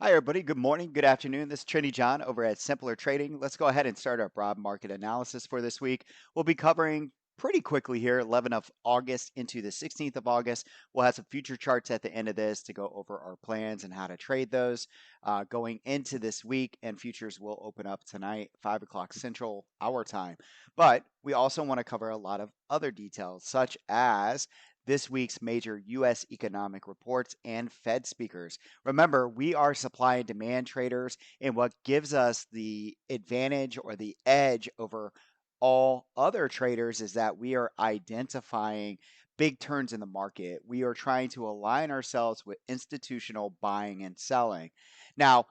Hi, everybody. Good morning, good afternoon. This is Trendy John over at Simpler Trading. Let's go ahead and start our broad market analysis for this week. We'll be covering pretty quickly here, 11th of August into the 16th of August. We'll have some future charts at the end of this to go over our plans and how to trade those going into this week. And futures will open up tonight, 5 o'clock Central Hour Time. But we also want to cover a lot of other details, such as this week's major U.S. economic reports and Fed speakers. Remember, we are supply and demand traders, and what gives us the advantage or the edge over all other traders is that we are identifying big turns in the market. We are trying to align ourselves with institutional buying and selling. Now,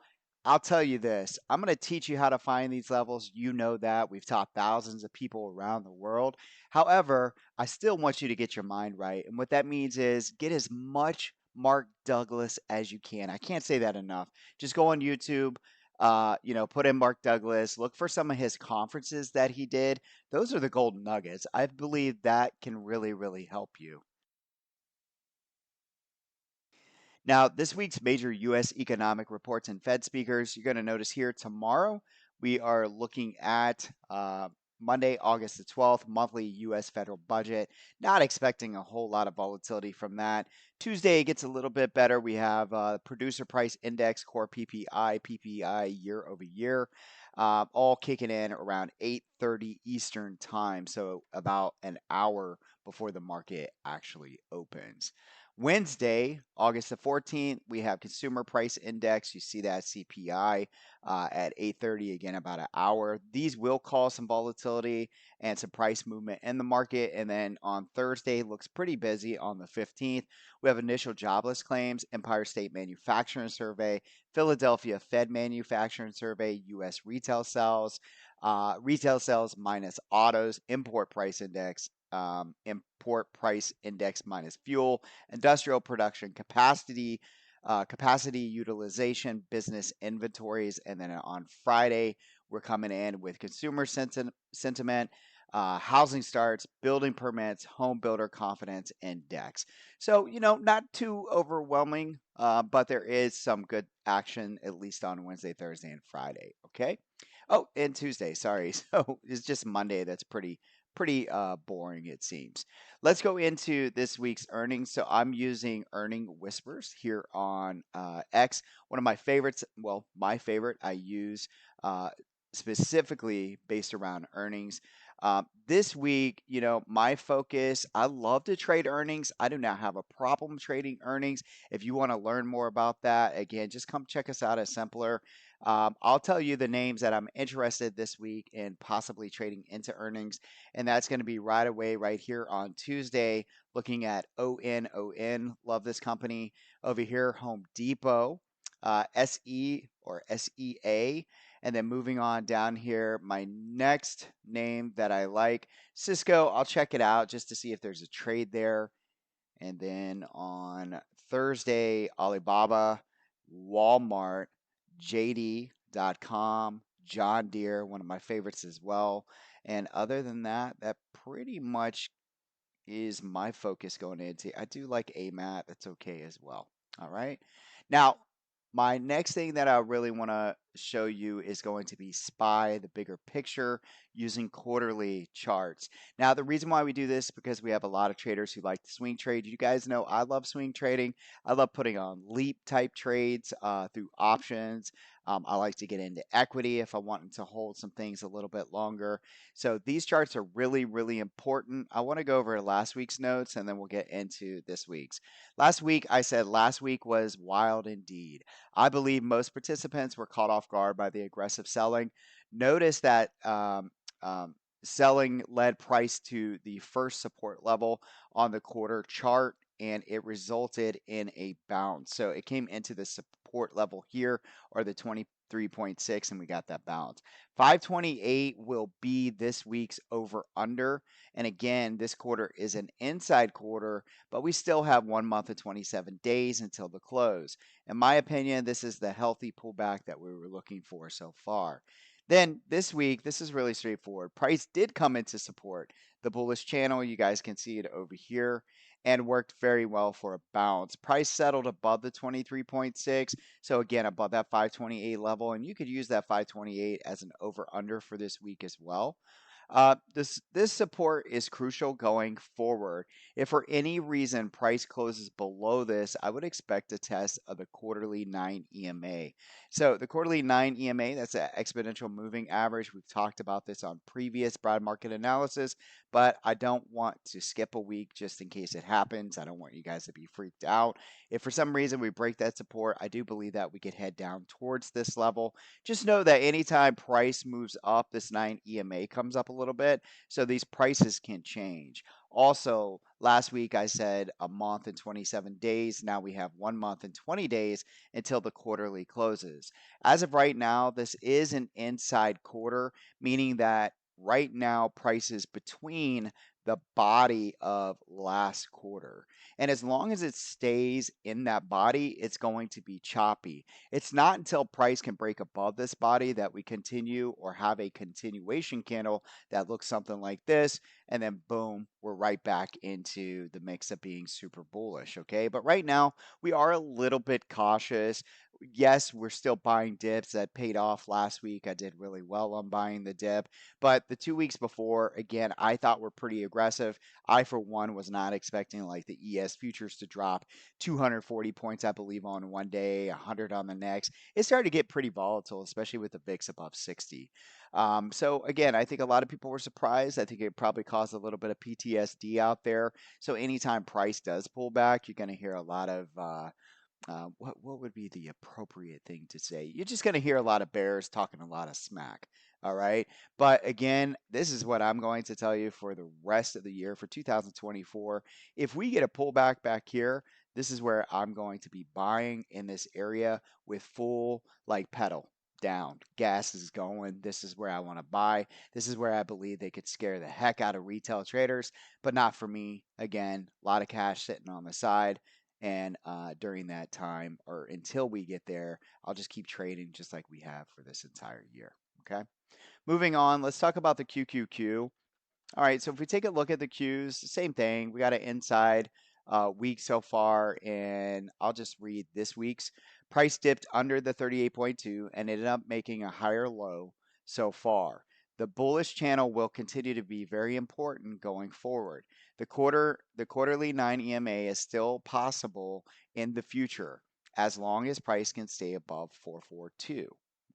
I'll tell you this, I'm going to teach you how to find these levels. You know that. We've taught thousands of people around the world. However, I still want you to get your mind right. And what that means is get as much Mark Douglas as you can. I can't say that enough. Just go on YouTube, put in Mark Douglas, look for some of his conferences that he did. Those are the golden nuggets. I believe that can really, really help you. Now, this week's major U.S. economic reports and Fed speakers, you're going to notice here tomorrow, we are looking at Monday, August the 12th, monthly U.S. federal budget. Not expecting a whole lot of volatility from that. Tuesday it gets a little bit better. We have producer price index, core PPI year over year, all kicking in around 8:30 Eastern time, so about an hour before the market actually opens. Wednesday, August the 14th, we have consumer price index. You see that CPI at 8:30, again about an hour. These will cause some volatility and some price movement in the market. And then on Thursday, looks pretty busy on the 15th. We have initial jobless claims, Empire State Manufacturing Survey, Philadelphia Fed Manufacturing Survey, U.S. retail sales minus autos, import price index minus fuel, industrial production capacity utilization, business inventories, and then on Friday we're coming in with consumer sentiment, housing starts, building permits, home builder confidence index. So not too overwhelming, but there is some good action at least on Wednesday, Thursday, and Friday. Okay. Oh, and Tuesday. Sorry. So it's just Monday. That's pretty boring, it seems. Let's go into this week's earnings. So I'm using Earning Whispers here on X. One of my favorites, well, my favorite, I use uh, specifically based around earnings. This week, my focus, I love to trade earnings. I do not have a problem trading earnings. If you want to learn more about that, again, just come check us out at Simpler. I'll tell you the names that I'm interested this week in possibly trading into earnings, and that's going to be right away right here on Tuesday. Looking at ONON, love this company over here. Home Depot, SE or SEA, and then moving on down here, my next name that I like, Cisco. I'll check it out just to see if there's a trade there. And then on Thursday, Alibaba, Walmart, JD.com, John Deere, one of my favorites as well. And other than that, that pretty much is my focus going into. I do like AMAT. That's okay as well. All right. Now, my next thing that I really want to show you is going to be SPY, the bigger picture, using quarterly charts. Now, the reason why we do this is because we have a lot of traders who like to swing trade. You guys know I love swing trading. I love putting on leap type trades through options. I like to get into equity if I want to hold some things a little bit longer. So these charts are really, really important. I want to go over last week's notes and then we'll get into this week's. Last week, I said last week was wild indeed. I believe most participants were caught off guard by the aggressive selling. Notice that selling led price to the first support level on the quarter chart, and it resulted in a bounce. So it came into the support level here, or the 23.6, and we got that bounce. 528 will be this week's over under. And again, this quarter is an inside quarter, but we still have 1 month and 27 days until the close. In my opinion, this is the healthy pullback that we were looking for so far. Then this week, this is really straightforward. Price did come into support. The bullish channel, you guys can see it over here. and worked very well for a bounce. Price settled above the 23.6, so again above that 528 level, and you could use that 528 as an over under for this week as well. This support is crucial going forward. If for any reason price closes below this, I would expect a test of the quarterly 9 EMA. So the quarterly 9 EMA, that's an exponential moving average. We've talked about this on previous broad market analysis, but I don't want to skip a week just in case it happens. I don't want you guys to be freaked out. If for some reason we break that support, I do believe that we could head down towards this level. Just know that anytime price moves up, this 9 EMA comes up a little bit. So these prices can change. Also, last week I said a month and 27 days. Now we have 1 month and 20 days until the quarterly closes. As of right now, this is an inside quarter, meaning that right now prices between the body of last quarter. And as long as it stays in that body, it's going to be choppy. It's not until price can break above this body that we continue or have a continuation candle that looks something like this. And then boom, we're right back into the mix of being super bullish. Okay. But right now, we are a little bit cautious. Yes, we're still buying dips that paid off last week. I did really well on buying the dip. But the 2 weeks before, again, I thought were pretty aggressive. I, for one, was not expecting like the ES futures to drop 240 points, I believe, on one day, 100 on the next. It started to get pretty volatile, especially with the VIX above 60. So again, I think a lot of people were surprised. I think it probably caused a little bit of PTSD out there. So anytime price does pull back, you're going to hear a lot of what would be the appropriate thing to say? You're just going to hear a lot of bears talking a lot of smack. All right. But again, this is what I'm going to tell you for the rest of the year for 2024. If we get a pullback back here, this is where I'm going to be buying in this area with full like pedal down. Gas is going. This is where I want to buy. This is where I believe they could scare the heck out of retail traders, but not for me. Again, a lot of cash sitting on the side. And during that time, or until we get there, I'll just keep trading just like we have for this entire year. Okay. Moving on, let's talk about the QQQ. All right, so if we take a look at the Qs, same thing. We got an inside week so far, and I'll just read this week's. Price dipped under the 38.2 and ended up making a higher low so far. The bullish channel will continue to be very important going forward. The quarterly 9 EMA is still possible in the future as long as price can stay above 442.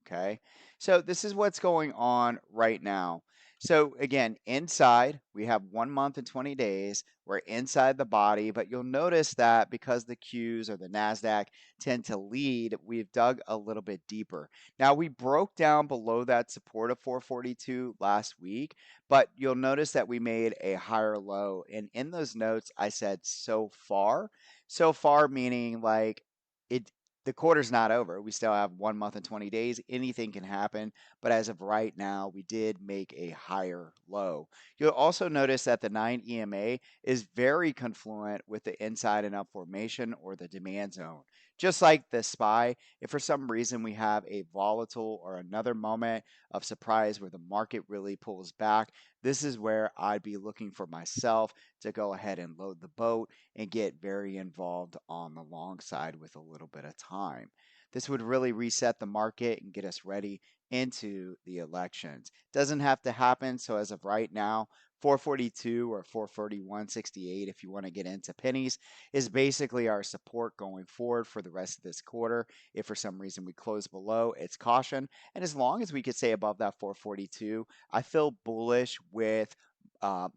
Okay, so this is what's going on right now. So again, inside, we have 1 month and 20 days. We're inside the body, but you'll notice that because the Qs or the Nasdaq tend to lead, we've dug a little bit deeper. Now we broke down below that support of 442 last week, but you'll notice that we made a higher low. And in those notes, I said so far. So far meaning like it the quarter's not over. We still have 1 month and 20 days. Anything can happen. But as of right now, we did make a higher low. You'll also notice that the 9 EMA is very confluent with the inside and up formation or the demand zone. Just like the SPY, if for some reason we have a volatile or another moment of surprise where the market really pulls back, this is where I'd be looking for myself to go ahead and load the boat and get very involved on the long side with a little bit of time. This would really reset the market and get us ready into the elections. Doesn't have to happen. So as of right now, 442 or 441.68, if you want to get into pennies, is basically our support going forward for the rest of this quarter. If for some reason we close below, it's caution. And as long as we could stay above that 442, I feel bullish with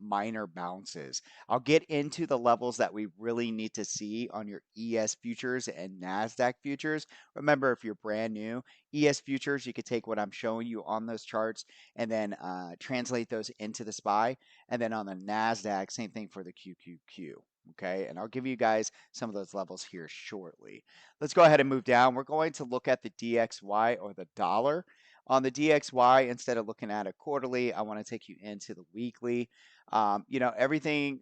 minor bounces. I'll get into the levels that we really need to see on your ES futures and NASDAQ futures. Remember, if you're brand new, ES futures, you could take what I'm showing you on those charts and then translate those into the SPY. And then on the NASDAQ, same thing for the QQQ. Okay, and I'll give you guys some of those levels here shortly. Let's go ahead and move down. We're going to look at the DXY or the dollar. On the DXY, instead of looking at it quarterly, I want to take you into the weekly. Everything,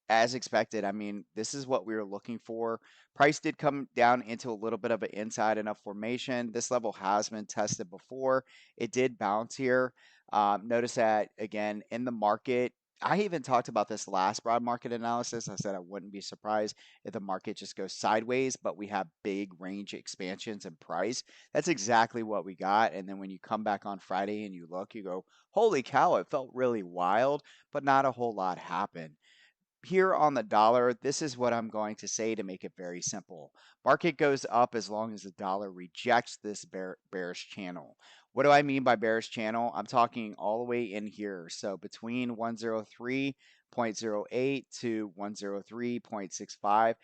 as expected. I mean, this is what we were looking for. Price did come down into a little bit of an inside and up formation. This level has been tested before. It did bounce here. Notice that, again, in the market, I even talked about this last broad market analysis. I said I wouldn't be surprised if the market just goes sideways, but we have big range expansions in price. That's exactly what we got. And then when you come back on Friday and you look, you go, holy cow, it felt really wild, but not a whole lot happened. Here on the dollar, this is what I'm going to say to make it very simple. Market goes up as long as the dollar rejects this bearish channel. What do I mean by bearish channel? I'm talking all the way in here. So between 103.08 to 103.65,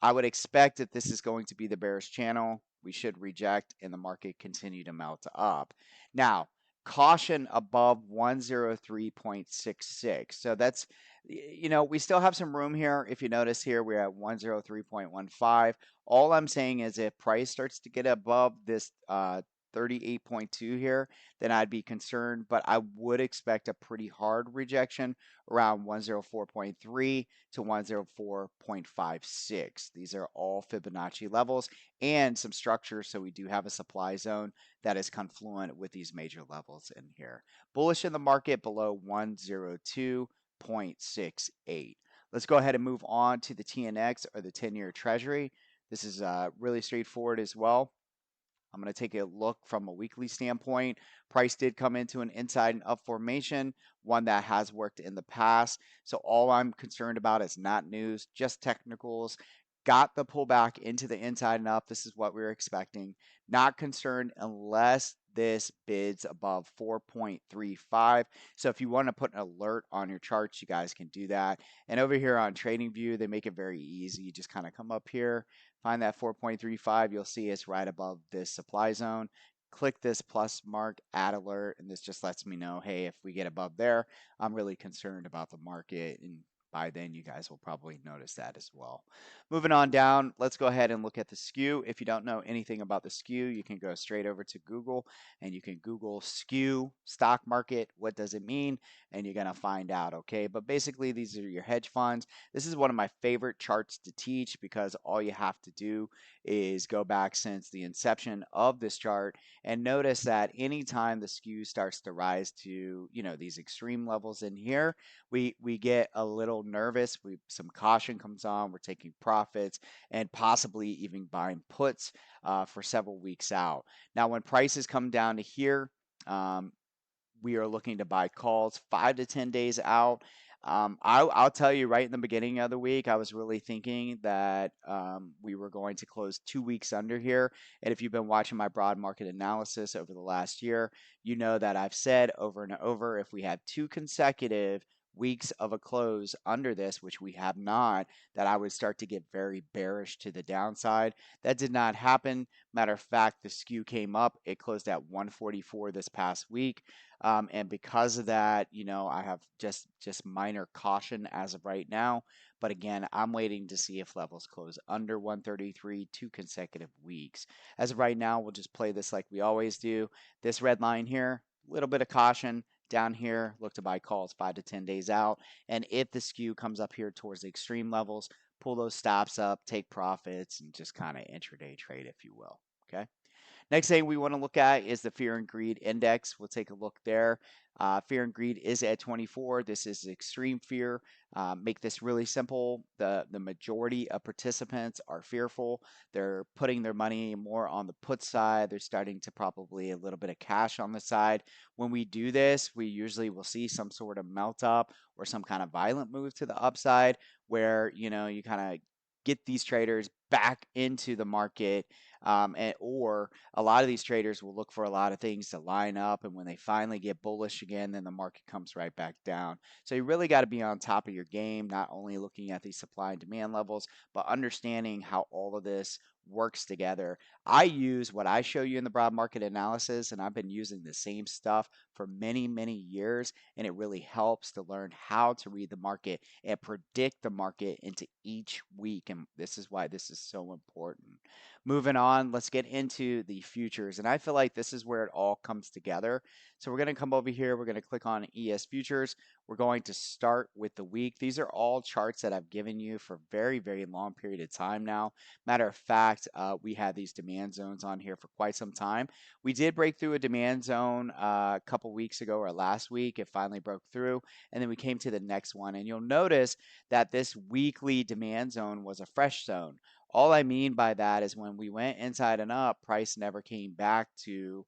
I would expect that this is going to be the bearish channel. We should reject and the market continue to melt up. Now, caution above 103.66. So that's, we still have some room here. If you notice here, we're at 103.15. All I'm saying is if price starts to get above this 38.2 here, then I'd be concerned, but I would expect a pretty hard rejection around 104.3 to 104.56. These are all Fibonacci levels and some structure, so we do have a supply zone that is confluent with these major levels in here. Bullish in the market below 102.68. Let's go ahead and move on to the TNX or the 10-year Treasury. This is really straightforward as well. I'm going to take a look from a weekly standpoint. Price did come into an inside and up formation, one that has worked in the past. So all I'm concerned about is not news, just technicals. Got the pullback into the inside and up. This is what we were expecting. Not concerned unless this bids above 4.35. So if you want to put an alert on your charts, you guys can do that. And over here on TradingView, they make it very easy. You just kind of come up here, find that 4.35. You'll see it's right above this supply zone. Click this plus mark, add alert, and this just lets me know, hey, if we get above there, I'm really concerned about the market. And by then, you guys will probably notice that as well. Moving on down, let's go ahead and look at the skew. If you don't know anything about the skew, you can go straight over to Google and you can Google skew stock market. What does it mean? And you're going to find out, okay? But basically, these are your hedge funds. This is one of my favorite charts to teach because all you have to do is go back since the inception of this chart and notice that anytime the skew starts to rise to, these extreme levels in here, we get a little nervous. Some caution comes on. We're taking profits and possibly even buying puts for several weeks out. Now, when prices come down to here, um, we are looking to buy calls 5 to 10 days out. I'll tell you right in the beginning of the week, I was really thinking that we were going to close 2 weeks under here. And if you've been watching my broad market analysis over the last year, you know that I've said over and over, if we have 2 consecutive weeks of a close under this, which we have not, that I would start to get very bearish to the downside. That did not happen. Matter of fact, the skew came up. It closed at 144 this past week. And because of that, I have just minor caution as of right now. But again, I'm waiting to see if levels close under 133 2 consecutive weeks. As of right now, we'll just play this like we always do. This red line here, a little bit of caution. Down here, look to buy calls 5 to 10 days out. And if the skew comes up here towards the extreme levels, pull those stops up, take profits, and just kind of intraday trade, if you will. Okay. Next thing we want to look at is the fear and greed index. We'll take a look there. Fear and greed is at 24. This is extreme fear. Make this really simple. The majority of participants are fearful. They're putting their money more on the put side. They're starting to probably a little bit of cash on the side. When we do this, we usually will see some sort of melt up or some kind of violent move to the upside where, you kind of get these traders back into the market, or a lot of these traders will look for a lot of things to line up, and when they finally get bullish again, then the market comes right back down. So you really got to be on top of your game, not only looking at these supply and demand levels, but understanding how all of this works together. I use what I show you in the broad market analysis, and I've been using the same stuff for many, many years, and it really helps to learn how to read the market and predict the market into each week. And this is why this is so important. Moving on, let's get into the futures. And I feel like this is where it all comes together. So we're going to come over here. We're going to click on ES Futures. We're going to start with the week. These are all charts that I've given you for very, very long period of time now. Matter of fact, we had these demand zones on here for quite some time. We did break through a demand zone a couple weeks ago or last week. It finally broke through. And then we came to the next one. And you'll notice that this weekly demand zone was a fresh zone. All I mean by that is when we went inside and up, price never came back to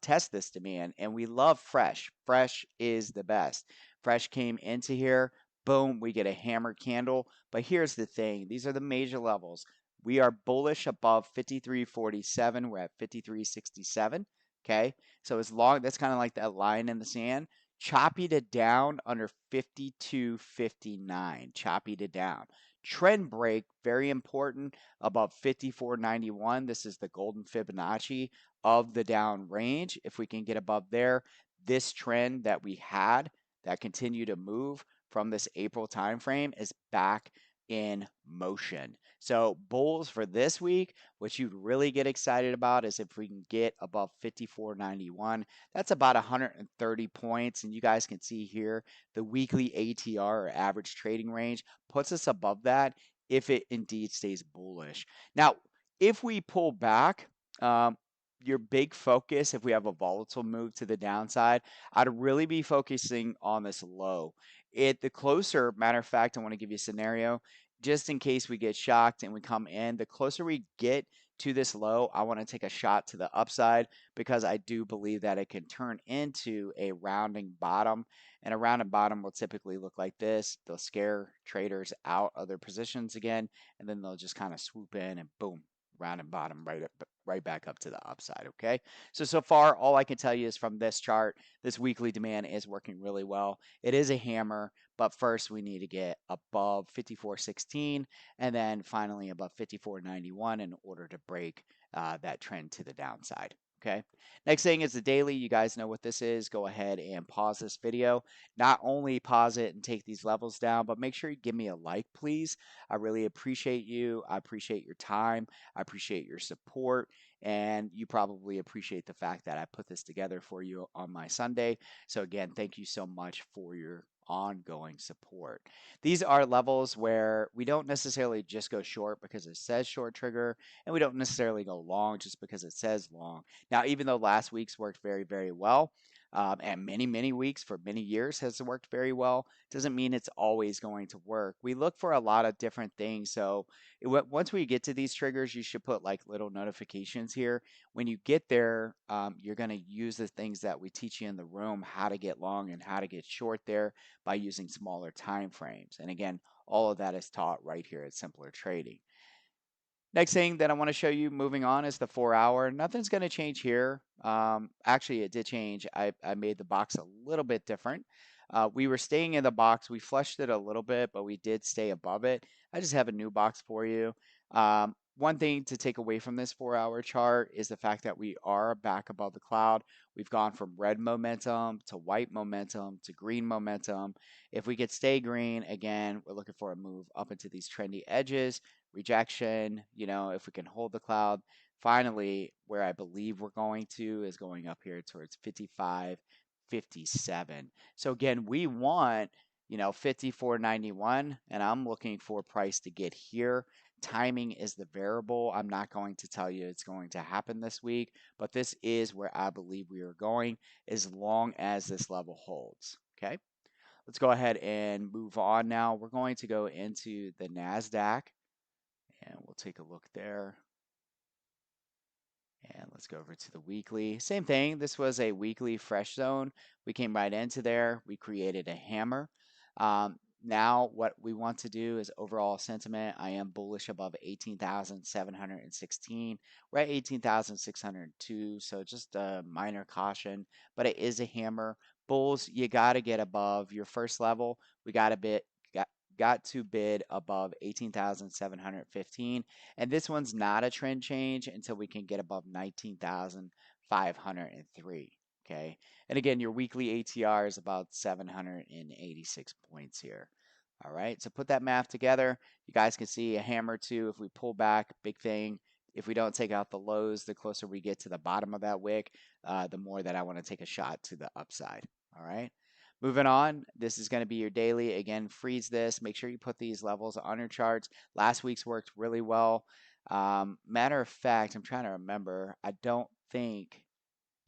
test this demand. And we love fresh. Fresh is the best. Fresh came into here. Boom, we get a hammer candle. But here's the thing. These are the major levels. We are bullish above 53.47. We're at 53.67. Okay. So as long, that's kind of like that line in the sand. Choppy to down under 52.59. Choppy to down. Trend break, very important, above 54.91. This is the golden Fibonacci of the down range. If we can get above there, this trend that we had that continued to move from this April timeframe is back in motion. So bulls for this week, what you'd really get excited about is if we can get above 54.91. That's about 130 points. And you guys can see here the weekly ATR or average trading range puts us above that if it indeed stays bullish. Now, if we pull back, your big focus, if we have a volatile move to the downside, I'd really be focusing on this low. The closer, matter of fact, I want to give you a scenario just in case we get shocked and we come in. The closer we get to this low, I want to take a shot to the upside because I do believe that it can turn into a rounding bottom. And a rounding bottom will typically look like this. They'll scare traders out of their positions again, and then they'll just kind of swoop in and boom, rounding bottom right back up to the upside. Okay. So far, all I can tell you is from this chart, this weekly demand is working really well. It is a hammer, but first we need to get above 54.16 and then finally above 54.91 in order to break that trend to the downside. Okay. Next thing is the daily. You guys know what this is. Go ahead and pause this video. Not only pause it and take these levels down, but make sure you give me a like, please. I really appreciate you. I appreciate your time. I appreciate your support. And you probably appreciate the fact that I put this together for you on my Sunday. So, again, thank you so much for your ongoing support. These are levels where we don't necessarily just go short because it says short trigger, and we don't necessarily go long just because it says long. Now, even though last week's worked very, very well, and many weeks for many years has worked very well, doesn't mean it's always going to work. We look for a lot of different things. So once we get to these triggers, you should put like little notifications here. When you get there, you're going to use the things that we teach you in the room, how to get long and how to get short there by using smaller time frames. And again, all of that is taught right here at Simpler Trading. Next thing that I want to show you moving on is the 4 hour. Nothing's going to change here. Actually, it did change. I made the box a little bit different. We were staying in the box. We flushed it a little bit, but we did stay above it. I just have a new box for you. One thing to take away from this 4 hour chart is the fact that we are back above the cloud. We've gone from red momentum to white momentum to green momentum. If we could stay green, again, we're looking for a move up into these trendy edges, rejection, if we can hold the cloud. Finally, where I believe we're going to is going up here towards 55, 57. So again, we want, 54.91, and I'm looking for price to get here. Timing is the variable. I'm not going to tell you it's going to happen this week, but this is where I believe we are going as long as this level holds. Okay. Let's go ahead and move on now. We're going to go into the Nasdaq and we'll take a look there. And let's go over to the weekly. Same thing. This was a weekly fresh zone. We came right into there. We created a hammer. Now, what we want to do is overall sentiment. I am bullish above 18,716. We're at 18,602. So just a minor caution, but it is a hammer. Bulls, you got to get above your first level. We got to bid above 18,715. And this one's not a trend change until we can get above 19,503. Okay. And again, your weekly ATR is about 786 points here. All right. So put that math together. You guys can see a hammer too. If we pull back, big thing, if we don't take out the lows, the closer we get to the bottom of that wick, the more that I want to take a shot to the upside. All right. Moving on, this is going to be your daily. Again, freeze this. Make sure you put these levels on your charts. Last week's worked really well. Matter of fact, I'm trying to remember. I don't think.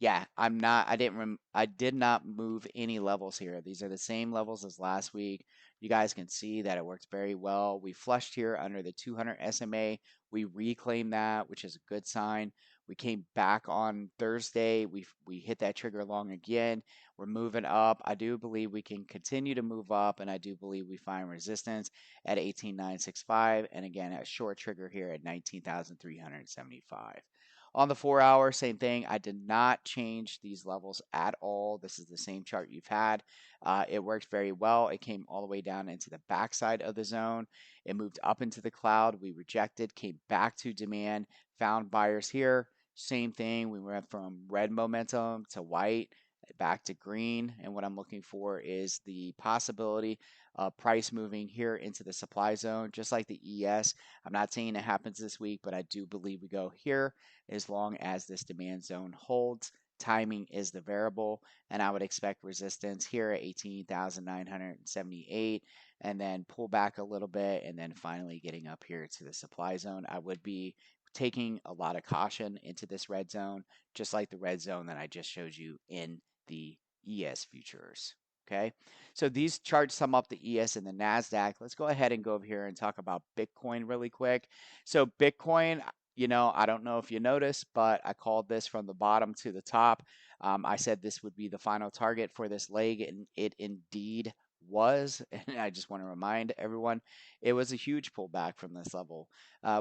Yeah, I'm not. I did not move any levels here. These are the same levels as last week. You guys can see that it works very well. We flushed here under the 200 SMA. We reclaimed that, which is a good sign. We came back on Thursday. We hit that trigger long again. We're moving up. I do believe we can continue to move up, and I do believe we find resistance at 18,965, and again a short trigger here at 19,375. On the 4 hour, same thing. I did not change these levels at all. This is the same chart you've had. It worked very well. It came all the way down into the backside of the zone. It moved up into the cloud. We rejected, came back to demand, found buyers here. Same thing. We went from red momentum to white, back to green. And what I'm looking for is the possibility of price moving here into the supply zone, just like the ES. I'm not saying it happens this week, but I do believe we go here as long as this demand zone holds. Timing is the variable, and I would expect resistance here at 18,978, and then pull back a little bit, and then finally getting up here to the supply zone. I would be taking a lot of caution into this red zone, just like the red zone that I just showed you in the ES futures. Okay, so these charts sum up the ES and the Nasdaq. Let's go ahead and go over here and talk about Bitcoin really quick. So Bitcoin, I don't know if you noticed, but I called this from the bottom to the top. I said this would be the final target for this leg, and it indeed was. And I just want to remind everyone, it was a huge pullback from this level.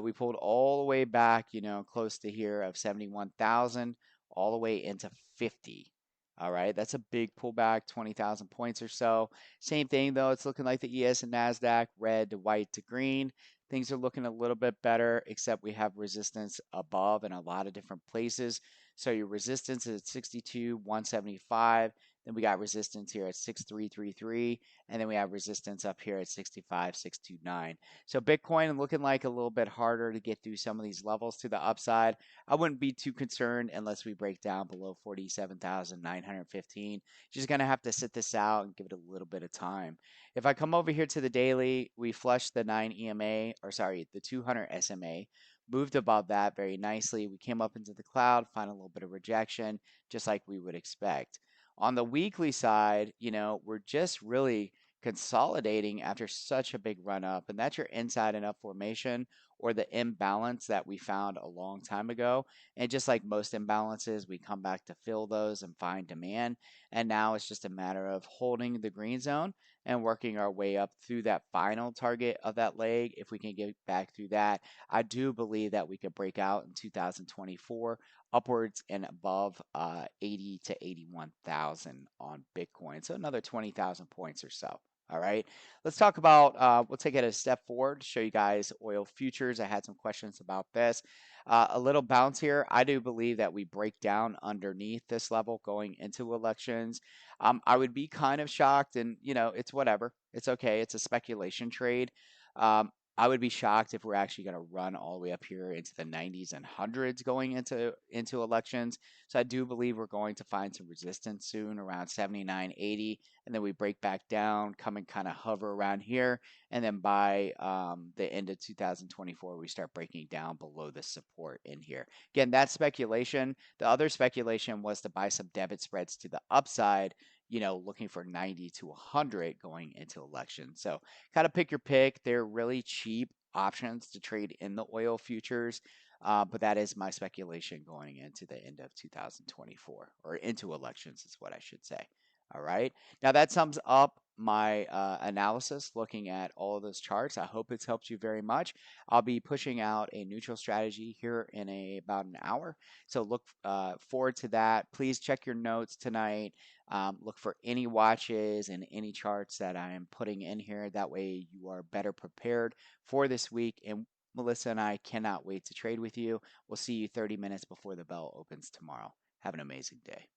We pulled all the way back, close to here of 71,000, all the way into 50. All right, that's a big pullback, 20,000 points or so. Same thing though, it's looking like the ES and NASDAQ, red to white to green. Things are looking a little bit better, except we have resistance above in a lot of different places. So your resistance is at 62,175. Then we got resistance here at 6333, and then we have resistance up here at 65,629. So Bitcoin looking like a little bit harder to get through some of these levels to the upside. I wouldn't be too concerned unless we break down below 47,915. Just gonna have to sit this out and give it a little bit of time. If I come over here to the daily, we flushed the 9 EMA, or sorry, the 200 SMA, moved above that very nicely. We came up into the cloud, find a little bit of rejection, just like we would expect. On the weekly side, we're just really consolidating after such a big run up, and that's your inside and up formation or the imbalance that we found a long time ago. And just like most imbalances, we come back to fill those and find demand. And now it's just a matter of holding the green zone and working our way up through that final target of that leg. If we can get back through that, I do believe that we could break out in 2024 upwards and above 80 to 81,000 on Bitcoin. So another 20,000 points or so. All right, let's talk about, we'll take it a step forward to show you guys oil futures. I had some questions about this. A little bounce here. I do believe that we break down underneath this level going into elections. I would be kind of shocked, and it's whatever. It's okay. It's a speculation trade. I would be shocked if we're actually going to run all the way up here into the 90s and hundreds going into elections. So I do believe we're going to find some resistance soon around 79.80, and then we break back down, come and kind of hover around here, and then by the end of 2024, we start breaking down below the support in here. Again, that's speculation. The other speculation was to buy some debit spreads to the upside, looking for 90 to 100 going into election. So kind of pick your pick. They're really cheap options to trade in the oil futures. But that is my speculation going into the end of 2024, or into elections is what I should say. All right. Now that sums up my analysis looking at all of those charts. I hope it's helped you very much. I'll be pushing out a neutral strategy here in about an hour. So look forward to that. Please check your notes tonight. Look for any watches and any charts that I am putting in here. That way you are better prepared for this week. And Melissa and I cannot wait to trade with you. We'll see you 30 minutes before the bell opens tomorrow. Have an amazing day.